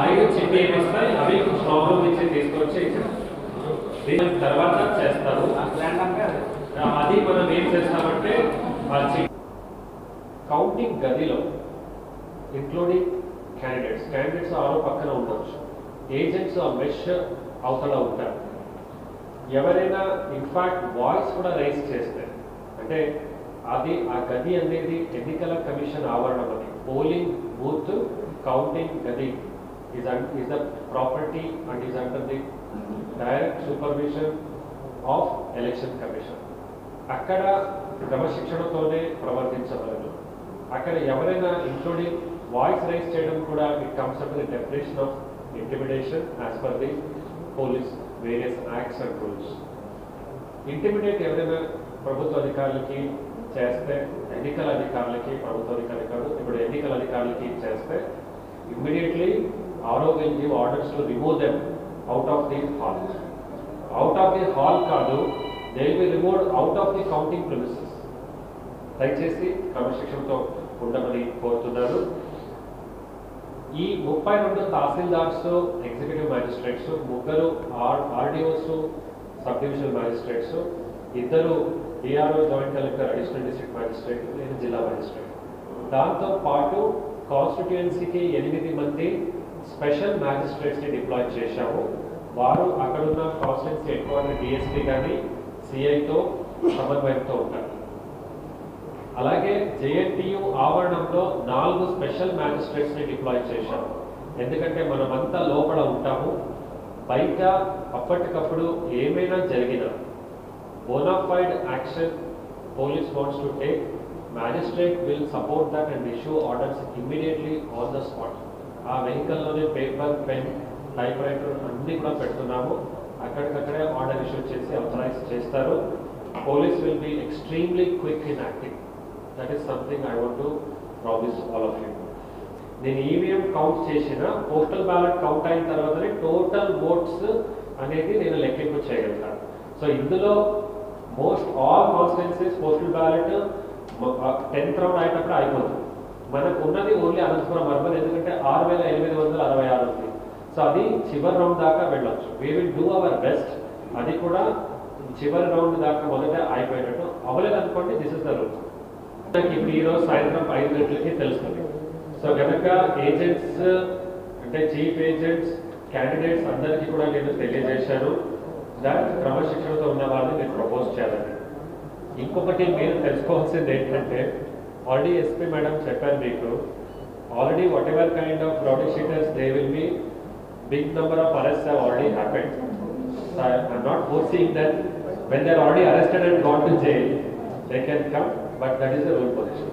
ఐదు చిట్టి ఏమిస్తాయి అవి స్ట్రాంగ్ రూమ్ నుంచి తీసుకొచ్చి దీని తర్వాత చేస్తారు. అది మనం ఏం చేస్తామంటే కౌంటింగ్ గదిలో ఇంక్లూడింగ్ క్యాండిడేట్స్ ఆరో పక్కన ఉండవచ్చు, ఏజెంట్స్ ఆ మెష్ అవతల ఉంటారు. ఎవరైనా ఇన్ఫాక్ట్ వాయిస్ కూడా రైజ్ చేస్తే అంటే అది ఆ గది అనేది ఎన్నికల కమిషన్ ఆవరణం. అది పోలింగ్ బూత్ కౌంటింగ్ గది is the property and is under the direct supervision of election commission. అక్కడ క్రమశిక్షణతోనే ప్రవర్తించగలరు. అక్కడ ఎవరైనా ఇంక్లూడింగ్ వాయిస్ రైజ్ చేయడం కూడా it comes under the definition of intimidation as per the police various acts and rules. Intimidate ఎవరైనా ప్రభుత్వ అధికారులకి చేస్తే, ఎన్నికల అధికారులకి, ప్రభుత్వ అధికారులు కాదు, ఇప్పుడు ఎన్నికల అధికారులకి చేస్తే immediately RO will give orders to remove them out of the hall. Out of the hall కాదు, they will be removed out of the counting premises. దయచేసి క్రమశిక్షణతో ఉండమని కోరుతున్నారు. ఈ 32 tahsildars, executive magistrates, 3 RDOs, sub divisional magistrates, 2 DRO joint collector, additional district magistrate, లేదా జిల్లా magistrate. దాంతో పాటు కాన్స్టిట్యుయెన్సీకి 8 మంది స్పెషల్ మ్యాజిస్ట్రేట్స్ని డిప్లాయ్ చేశాము. వారు అక్కడున్న కాన్స్టిట్యుయెన్సీ హెడ్ క్వార్టర్ డిఎస్పీ కానీ సిఐతో సమన్వయంతో ఉంటారు. అలాగే జేఎన్టీయు ఆవరణంలో 4 స్పెషల్ మ్యాజిస్ట్రేట్స్ని డిప్లాయ్ చేశాము. ఎందుకంటే మనమంతా లోపల ఉంటాము, బయట అప్పటికప్పుడు ఏమైనా జరిగినా bonafide action police wants to take, magistrate will support that and issue orders immediately on the spot. ఆ వెహికల్లోనే పేపర్, పెన్, టైప్ రైటర్ అన్నీ కూడా పెడుతున్నాము. అక్కడికక్కడే ఆర్డర్ ఇష్యూ చేసి అథరైజ్ చేస్తారు. Police will be extremely quick in acting. That is something I want to promise all of you. నేను EVM count చేసిన postal ballot count అయిన తర్వాతనే టోటల్ ఓట్స్ అనేది నేను లెక్కింపు చేయగలుగుతాను. సో ఇందులో most all constituencies postal ballot 10th round అయినప్పుడు అయిపోతుంది. మనకు ఉన్నది ఓన్లీ అనంతపురం అర్బన్, ఎందుకంటే 6,866 ఉంది. సో అది చివరి రౌండ్ దాకా వెళ్ళొచ్చు. We will do our best. అది కూడా చివరి రౌండ్ దాకా మొదట అయిపోయేటట్టు. అవ్వలేదు అనుకోండి, దిస్ ఇస్ ద రూల్. నాకు ఇప్పుడు ఈరోజు సాయంత్రం 5 గంటలకి తెలుస్తుంది. సో కనుక ఏజెంట్స్ అంటే చీఫ్ ఏజెంట్స్, క్యాండిడేట్స్ అందరికీ కూడా నేను తెలియజేశాను. దాని క్రమశిక్షణతో ఉన్న వాళ్ళని నేను ప్రపోజ్ చేయాలని. ఇంకొకటి మీరు తెలుసుకోవాల్సింది ఏంటంటే, ఆల్రెడీ ఎస్పీ మేడం చెప్పారు మీకు, already whatever kind of rowdy sheeters they will be big number of arrests have already happened. So I'm not forcing that when they are already arrested and gone to jail they can come, but that is the rule position.